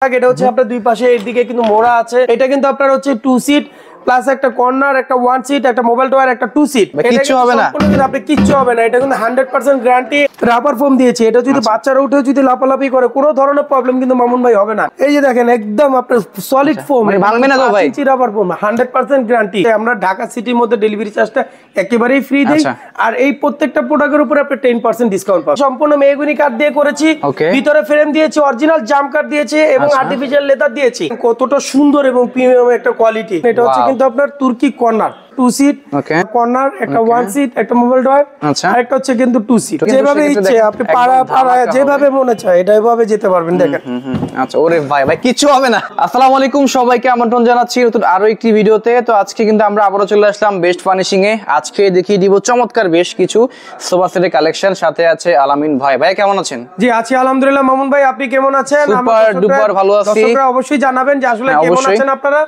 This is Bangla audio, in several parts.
এটা হচ্ছে আপনার দুই পাশে এইদিকে কিন্তু মোড়া আছে। এটা কিন্তু আপনার হচ্ছে 2 সিট প্লাস একটা কর্নার, একটা 1 সিট, একটা মোবাইল টাওয়ার, একটা 2 সিট। কিচ্ছু হবে না, আপনি কিচ্ছু হবে না। এটা কিন্তু 100% গ্যারান্টি রাবার ফোম দিয়েছে। এটা যদি বাচ্চারা উঠে যদি লাফালাফি করে কোনো ধরনের প্রবলেম কিন্তু মামুন ভাই হবে না। এই যে দেখেন একদম আপনার সলিড ফোম, ভাঙবে না তো ভাই? Rubber foam 100% guarantee. আমরা ঢাকা সিটির মধ্যে ডেলিভারি চার্জটা একেবারেই ফ্রি দেই। আর এই প্রত্যেকটা প্রোডাক্টের উপরে আপনি 10% ডিসকাউন্ট পাবেন। সম্পূর্ণ মেহগনি কাঠ দিয়ে করেছি, ভিতরে ফ্রেম দিয়েছি, অরিজিনাল জাম কাঠ দিয়েছি এবং আর্টিফিশিয়াল লেদার দিয়েছি। কতটা সুন্দর এবং প্রিমিয়াম একটা কোয়ালিটি। এটা হচ্ছে কিন্তু আপনার তুর্কি কর্নার 2 সিট কর্নার, একটা 1 সিট, একটা মোবাইল ডয়ার, আর একটা হচ্ছে কিন্তু 2 সিট। যেভাবে ইচ্ছে আপনি পাড়া যেভাবে মনে চায় এটা এভাবে যেতে পারবেন। দেখেন আচ্ছা, ওরে ভাই ভাই কিচ্ছু হবে না। আসসালামু আলাইকুম, সবাইকে আমন্ত্রণ জানাচ্ছি নতুন আরো একটি ভিডিওতে। তো আজকে কিন্তু আমরা আবারো চলে আসলাম বেস্ট ফার্নিশিং এ। আজকে দেখিয়ে দিব চমৎকার বেশ কিছু সোফা সেটের কালেকশন। সাথে আছে আলামিন ভাই। ভাই কেমন আছেন? জি আছি আলহামদুলিল্লাহ। মামুন ভাই আপনি কেমন আছেন? সুপার ডুপার ভালো আছি। দর্শকরা অবশ্যই জানাবেন যে আসলে কেমন আছেন আপনারা,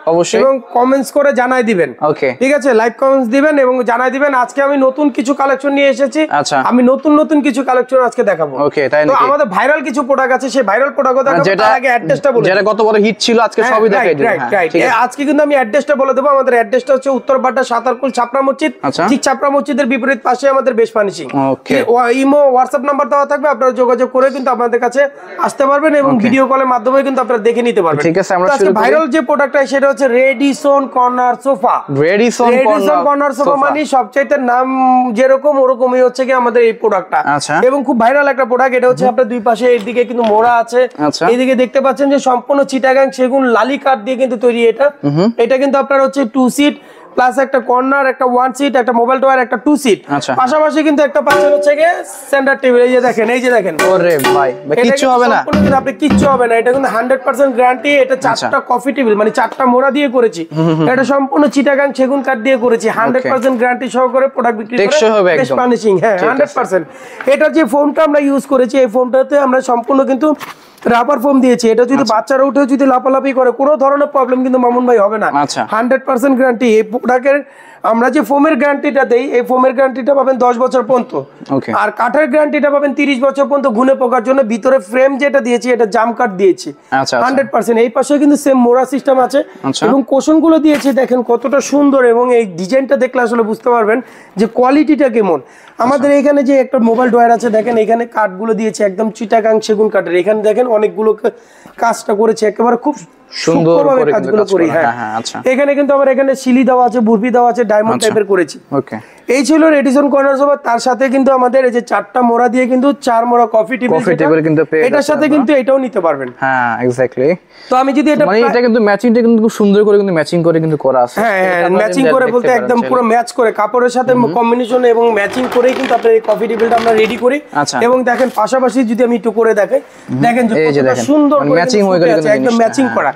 এবং কমেন্টস করে জানাই দিবেন। ওকে, ঠিক আছে, লাইভ কমেন্টস দিবেন এবং জানাই দিবেন। আজকে আমি নতুন কিছু কালেকশন নিয়ে এসেছি। আমি নতুন কিছু কালেকশন আজকে দেখাবো। ওকে, তাই নাকি? তো আমাদের ভাইরাল কিছু প্রোডাক্ট আছে, সেই ভাইরাল প্রোডাক্টও দেখাবো। তার আগে অ্যাড্রেসটা বলে যেটা কত বড় হিট ছিল আজকে সবই দেখাই দেব। ঠিক আছে, আজকে কিন্তু আমি অ্যাড্রেসটা বলে দেব। আমাদের অ্যাড্রেসটা হচ্ছে উত্তরপাড়া সাতারকুল ছাপড়া মসজিদ। ঠিক ছাপড়া মসজিদের বিপরীত পাশে আমাদের বেস্ট ফার্নিশিং। ওকে, ইমো হোয়াটসঅ্যাপ নাম্বার দেওয়া থাকবে, আপনারা যোগাযোগ করে কিন্তু আমাদের কাছে আসতে পারবেন এবং ভিডিও কলের মাধ্যমে কিন্তু আপনারা দেখে নিতে পারবেন। ঠিক আছে, আমরা শুরু করি। ভাইরাল যে প্রোডাক্টটা সেটা হচ্ছে Radisson corner sofa. Radisson corner sofa মানে সবচাইতে নাম যেরকম ওরকমই হচ্ছে কি আমাদের এই প্রোডাক্টটা, এবং খুব ভাইরাল একটা প্রোডাক্ট। এটা হচ্ছে আপনার দুই পাশে এইদিকে কিন্তু মোড়া আছে, এইদিকে দেখতে পাচ্ছেন যে সম্পূর্ণ চিটাগাং সেগুন লালি কাঠ দিয়ে কিন্তু তৈরি। এটা কিন্তু আপনার হচ্ছে 2 সিট প্লাস একটা কর্নার, একটা 1 সিট, একটা মোবাইল টাওয়ার, একটা 2 সিট। পাশাপাশি কিন্তু একটা পাচ্ছেন হচ্ছে কি সেন্টার টেবিল। এই যে দেখেন, এই যে দেখেন, ওরে ভাই কিচ্ছু হবে না, আপনি কিচ্ছু হবে না। এটা কিন্তু 100% গ্যারান্টি। এটা 4টা কফি টেবিল মানে 4টা মোড়া দিয়ে করেছি। এটা সম্পূর্ণ চিটাগাং সেগুন কাঠ দিয়ে করেছি। 100% গ্যারান্টি সহকারে প্রোডাক্ট বিক্রি করে বেস্ট ফার্নিশিং। হ্যাঁ 100%। এটা যে ফোমটা আমরা ইউজ করেছি, এই ফোমটাতে আমরা সম্পূর্ণ কিন্তু রাবার ফোম দিয়েছি। এটা যদি বাচ্চারা উঠে যদি লাফালাফি করে কোনো ধরনের প্রবলেম কিন্তু মামুন ভাই হবে না। 100% গ্যারান্টি। এই প্রোডাক্টের আমরা যে ফোমের গ্যারান্টিটা দেই, এই ফোমের গ্যারান্টিটা পাবেন 10 বছর পর্যন্ত, আর কাঠের গ্যারান্টিটা পাবেন 30 বছর পর্যন্ত। গুনে পোকার জন্য ভিতরে ফ্রেম যেটা দিয়েছি এটা জাম কাঠ দিয়েছি 100%। এই পাশে কিন্তু সেম মোড়া সিস্টেম আছে এবং কোশন গুলো দিয়েছি। দেখেন কতটা সুন্দর, এবং এই ডিজাইনটা দেখলে আসলে বুঝতে পারবেন যে কোয়ালিটিটা কেমন। আমাদের এখানে যে একটা মোবাইল ডয়ার আছে, দেখেন এখানে কাঠগুলো দিয়েছে একদম চিটাগাং সেগুন কাঠের। এখানে দেখেন অনেকগুলো কাজটা করেছে, একেবারে খুব সুন্দর করে কাজগুলো করি। হ্যাঁ এখানে কিন্তু আমার এখানে সিলি দেওয়া আছে, বুরবি দেওয়া আছে, ডায়মন্ড টাইপের করেছি। ওকে, এই ছিল রেডিসন কর্নার সোফা। তার সাথে কিন্তু আমাদের এই যে 4টা মোড়া দিয়ে কিন্তু 4 মোড়া কফি টেবিল কিন্তু এটার সাথে কিন্তু এটাও নিতে পারবেন। হ্যাঁ এক্স্যাক্টলি। তো আমি যদি এটা মানে এটা কিন্তু ম্যাচিংটা কিন্তু খুব সুন্দর করে কিন্তু ম্যাচিং করে কিন্তু করা আছে। হ্যাঁ ম্যাচিং করে বলতে একদম পুরো ম্যাচ করে কাপড়ের সাথে কম্বিনেশন এবং ম্যাচিং করেই কিন্তু আপনার এই কফি টেবিলটা আমরা রেডি করি। এবং দেখেন পাশাপাশি যদি আমি একটু করে দেখাই, দেখেন কতটা সুন্দর ম্যাচিং হয়ে গেছে, একদম ম্যাচিং করা।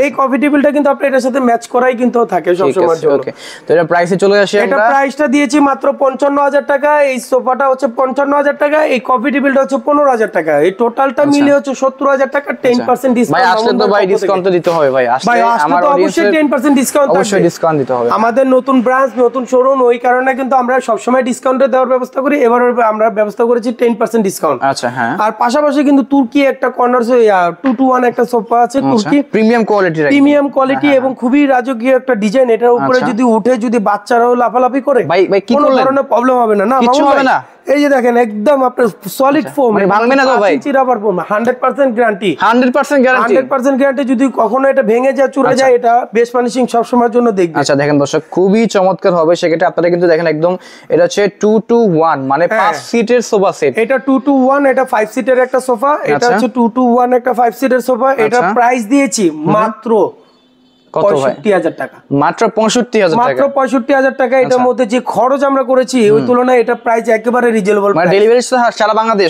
এই কফি টেবিলটা কিন্তু আপনার এটার সাথে ম্যাচ করাই কিন্তু থাকে সব সময় জন্য। ওকে, তো এটা প্রাইসে চলে আসি আমরা। এটা প্রাইসটা দিয়েছি মাত্র 55,000 টাকা। এই সোফাটা হচ্ছে 55,000 টাকা, এই কফি টেবিলটা হচ্ছে 15,000 টাকা। এই টোটালটা মিলে হচ্ছে 70,000 টাকা। 10% ডিসকাউন্ট। ভাই আসলে তো ভাই ডিসকাউন্ট তো দিতে হবে ভাই। আসলে আমার অবশ্যই 10% ডিসকাউন্ট থাকবে, অবশ্যই ডিসকাউন্ট দিতে হবে। আমাদের নতুন ব্রাঞ্চ, নতুন শোরুম, ওই কারণে কিন্তু আমরা সব সময় ডিসকাউন্টে দেওয়ার ব্যবস্থা করি। এবার আমরা ব্যবস্থা করেছি 10% ডিসকাউন্ট। আচ্ছা হ্যাঁ। আর পাশাপাশি কিন্তু তুর্কি একটা কর্নার 2-to-1 একটা সোফা আছে, তুর্কি প্রিমিয়াম কোয়ালিটি এবং খুবই রাজকীয় একটা ডিজাইন। এটার উপরে যদি উঠে যদি বাচ্চারাও লাফালাফি করে ভাই কোনো ধরনের প্রবলেম হবে না। কিছু হবে না। এই যে দেখেন একদম আপনার সলিড ফোম, ভাঙবে না তো ভাই? Rubber foam 100% guarantee. 100% গ্যারান্টি। যদি কখনো এটা ভেঙে যায়, চুরে যায়, এটা বেস্ট ফার্নিশিং সব সময়ের জন্য দেখবেন। আচ্ছা দেখেন দর্শক, খুবই চমৎকার হবে সেটা। আপনারা কিন্তু দেখেন একদম এটা হচ্ছে 2-to-1 মানে 5 সিটের সোফা সেট। এটা 2-to-1, এটা 5 সিটের একটা সোফা। এটা হচ্ছে 2-to-1 একটা 5 সিটের সোফা। এটা প্রাইস দিয়েছি মাত্র 65,000 টাকা। মাত্র 65,000 টাকা। এটার মধ্যে যে খরচ আমরা করেছি ওই তুলনায় এটা প্রাইস একেবারে রিজনেবল। মানে ডেলিভারি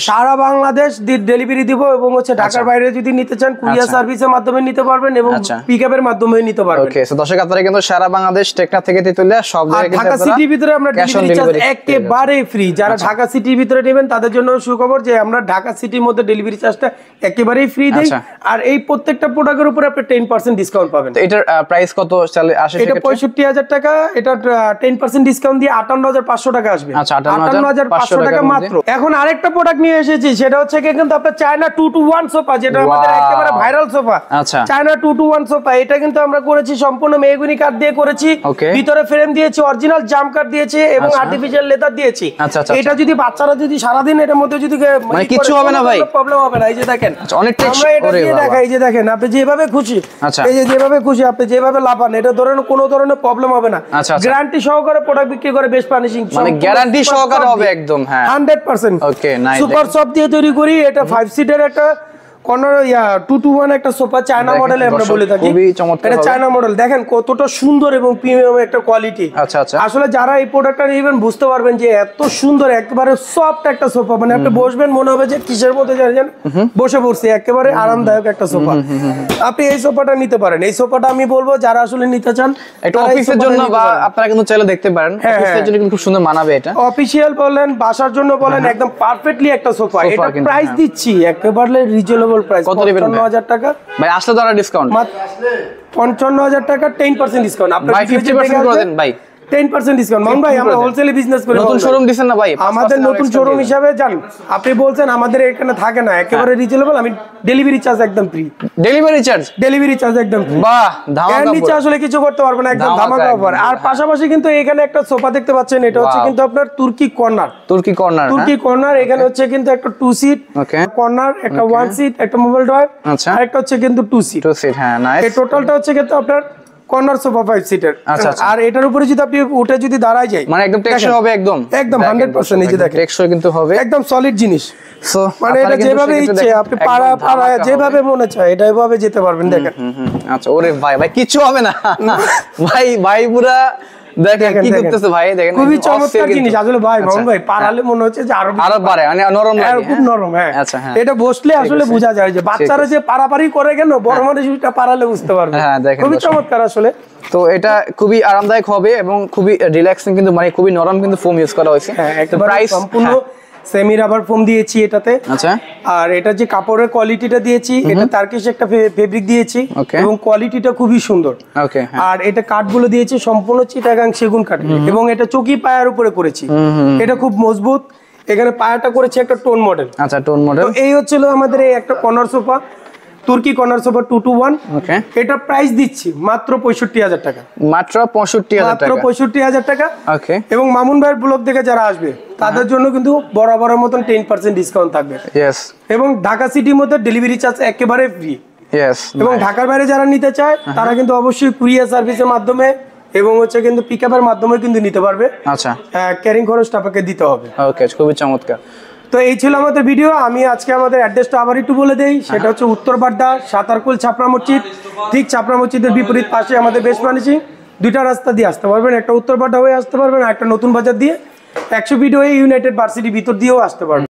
সারা বাংলাদেশ ডেলিভারি দিব, এবং হচ্ছে ঢাকার বাইরে যদি নিতে চান কুরিয়ার সার্ভিসের মাধ্যমে নিতে পারবেন এবং পিকআপের মাধ্যমে নিতে পারবেন। ওকে, সো দর্শক আপনারা কিন্তু সারা বাংলাদেশ টেকনা থেকে তেতুলিয়া সব জায়গায় কিন্তু ঢাকা সিটির ভিতরে আমরা ডেলিভারি চার্জ একেবারে ফ্রি। যারা ঢাকা সিটির ভিতরে নেবেন তাদের জন্য সুখবর যে আমরা ঢাকা সিটির মধ্যে ডেলিভারি চার্জটা একেবারেই ফ্রি দেই। আর এই প্রত্যেকটা প্রোডাক্টের উপরে আপনি 10% ডিসকাউন্ট পাবেন। এটার প্রাইস কত আসে? এটা 65,000 টাকা, এটা 10% ডিসকাউন্ট দিয়ে 58,500 টাকা আসবে। আচ্ছা, 58,500 টাকা মাত্র। এখন আরেকটা প্রোডাক্ট নিয়ে এসেছি, সেটা হচ্ছে কিন্তু আপনার চায়না 2-to-1 সোফা, যেটা আমাদের একেবারে ভাইরাল সোফা। আচ্ছা, চায়না 2-to-1 সোফা, এটা কিন্তু আমরা করেছি সম্পূর্ণ মেহগনি কাঠ দিয়ে করেছি, ভিতরে ফ্রেম দিয়েছি, অরিজিনাল জাম কাঠ দিয়েছি এবং আর্টিফিশিয়াল লেদার দিয়েছি। এটা যদি বাচ্চারা যদি সারাদিন এটার মধ্যে যদি মানে কিছু হবে না ভাই, প্রবলেম হবে না। এই যে দেখেন অনেক আমরা এটা দিয়ে দেখাই, যে দেখেন আপনি যেভাবে খুশি, এই যে যেভাবে খুশি আপনি যেভাবে লাফান, এটা ধরেন কোনো ধরনের প্রবলেম হবে না। গ্যারান্টি সহকারে প্রোডাক্ট বিক্রি করে বেস্ট ফার্নিশিং, মানে গ্যারান্টি সহকারে হবে একদম। হ্যাঁ 100%। ওকে, নাইস। সুপার সফট দিয়ে তৈরি করি। এটা 5 সিটার একটা কর্নার 2-to-1 একটা সোফা, চায়না মডেলে আমরা বলে থাকি। খুবই চমৎকার, এটা চায়না মডেল। দেখেন কতটা সুন্দর এবং প্রিমিয়াম একটা কোয়ালিটি। আচ্ছা আচ্ছা, আসলে যারা এই প্রোডাক্টটা নেবেন বুঝতে পারবেন যে এত সুন্দর একেবারে সফট একটা সোফা, মানে আপনি বসবেন মনে হবে যে কিসের মধ্যে জানেন বসে পড়ছি, একেবারে আরামদায়ক একটা সোফা। আপনি এই সোফাটা নিতে পারেন। এই সোফাটা আমি বলবো যারা আসলে নিতে চান, এটা অফিসের জন্য বা আপনারা কিন্তু চাইলে দেখতে পারেন, অফিসের জন্য কিন্তু খুব সুন্দর মানাবে। এটা অফিশিয়াল বলেন, বাসার জন্য বলেন, একদম পারফেক্টলি একটা সোফা। এটা প্রাইস দিচ্ছি একেবারে রিজনেবল প্রাইস, কত দিবেন 55,000 টাকা ভাই? আসলে তো ডিসকাউন্ট 55,000 টাকা, 10% ডিসকাউন্ট। আপনি ভাই 50% করে দেন ভাই, 10% ডিসকাউন্ট। মান ভাই আমরা হোলসেলে বিজনেস করি। নতুন শোরুম দিবেন না ভাই? আমাদের নতুন শোরুম হিসাবে জান, আপনি বলছেন আমাদের এখানে থাকে না, একেবারে রিজনেবল। আমি ডেলিভারি চার্জ একদম ফ্রি। ডেলিভারি চার্জ একদম ফ্রি। বাহ, ধামাকা। এর নিচে আসলে কিছু করতে পারবে না, একদম ধামাকা অফার। আর পাশাপাশি কিন্তু এখানে একটা সোফা দেখতে পাচ্ছেন, এটা হচ্ছে কিন্তু আপনার তুর্কি কর্নার। এখানে হচ্ছে কিন্তু একটা 2 সিট কর্নার, একটা 1 সিট, একটা মোবাইল ড্রয়ার, আর একটা হচ্ছে কিন্তু 2 সিট। হ্যাঁ নাইস। এই টোটালটা হচ্ছে কিন্তু আপনার কর্নার সোফা 5 সিটার। আর এটার উপরে যদি আপনি উঠে যদি দাঁড়ায় যাই, মানে একদম টেকসই হবে, একদম 100%। এই যে দেখেন টেকসই কিন্তু হবে, একদম সলিড জিনিস। সো মানে এটা যেভাবে ইচ্ছে আপনি পাড়া যেভাবে মনে চায় এটা এভাবে যেতে পারবেন। দেখেন আচ্ছা, ওরে ভাই কিছু হবে না ভাই পুরা দেখেন কি করতেছে ভাই, দেখেন খুবই চমৎকার জিনিস আসলে ভাই। মামুন ভাই পারালে মনে হচ্ছে যে আরো পারে, মানে নরম লাগে, খুব নরম। হ্যাঁ আচ্ছা, হ্যাঁ এটা বসলে আসলে বোঝা যায় যে বাচ্চারা যে পারাপারি করে কেন, বড় মানুষটা পারালে বুঝতে পারবে। হ্যাঁ দেখেন খুবই চমৎকার আসলে। তো এটা খুবই আরামদায়ক হবে এবং খুবই রিল্যাক্সিং, কিন্তু মানে খুবই নরম কিন্তু ফোম ইউজ করা হয়েছে। হ্যাঁ প্রাইস সম্পূর্ণ সেমি রাবার ফোম দিয়েছি এটাতে। আচ্ছা, আর এটা যে কাপড়ের কোয়ালিটিটা দিয়েছি, এটা টার্কিশ একটা ফেব্রিক দিয়েছি এবং কোয়ালিটিটা খুবই সুন্দর। ওকে, আর এটা কাঠগুলো দিয়েছি সম্পূর্ণ চিটাগাং সেগুন কাঠ এবং এটা চকি পায়ার উপরে করেছি। এটা খুব মজবুত। এখানে পায়াটা করেছি একটা টোন মডেল। আচ্ছা, টোন মডেল। তো এই হচ্ছিল আমাদের এই একটা কর্নার সোফা, তুর্কি কর্নার সোফা 2-to-1। ওকে, এটা প্রাইস দিচ্ছি মাত্র 65,000 টাকা। মাত্র 65,000 টাকা। ওকে, এবং মামুন ভাইয়ের ব্লগ থেকে যারা আসবে তাদের জন্য কিন্তু বরাবরের মতন 10% ডিসকাউন্ট থাকবে। ইয়েস। এবং ঢাকা সিটির মধ্যে ডেলিভারি চার্জ একেবারে ফ্রি। ইয়েস। এবং ঢাকার বাইরে যারা নিতে চায় তারা কিন্তু অবশ্যই কুরিয়ার সার্ভিসের মাধ্যমে এবং হচ্ছে কিন্তু পিকআপের মাধ্যমে কিন্তু নিতে পারবে। আচ্ছা, ক্যারিং খরচটা আপনাকে দিতে হবে। ওকে, খুবই চমৎকার। তো এই ছিল আমাদের ভিডিও। আমি আজকে আমাদের অ্যাড্রেসটা আবার একটু বলে দেই। সেটা হচ্ছে উত্তর বাড্ডা, সাতারকুল ছাপড়া মসজিদ। ঠিক ছাপড়া মসজিদের বিপরীত পাশে আমাদের বেস্ট ফার্নিশিং। দুইটা রাস্তা দিয়ে আসতে পারবেন, একটা উত্তর বাড্ডা হয়ে আসতে পারবেন, আর একটা নতুন বাজার দিয়ে 100 ফিট হয়ে ইউনাইটেড ভার্সিটির ভিতর দিয়েও আসতে পারবেন।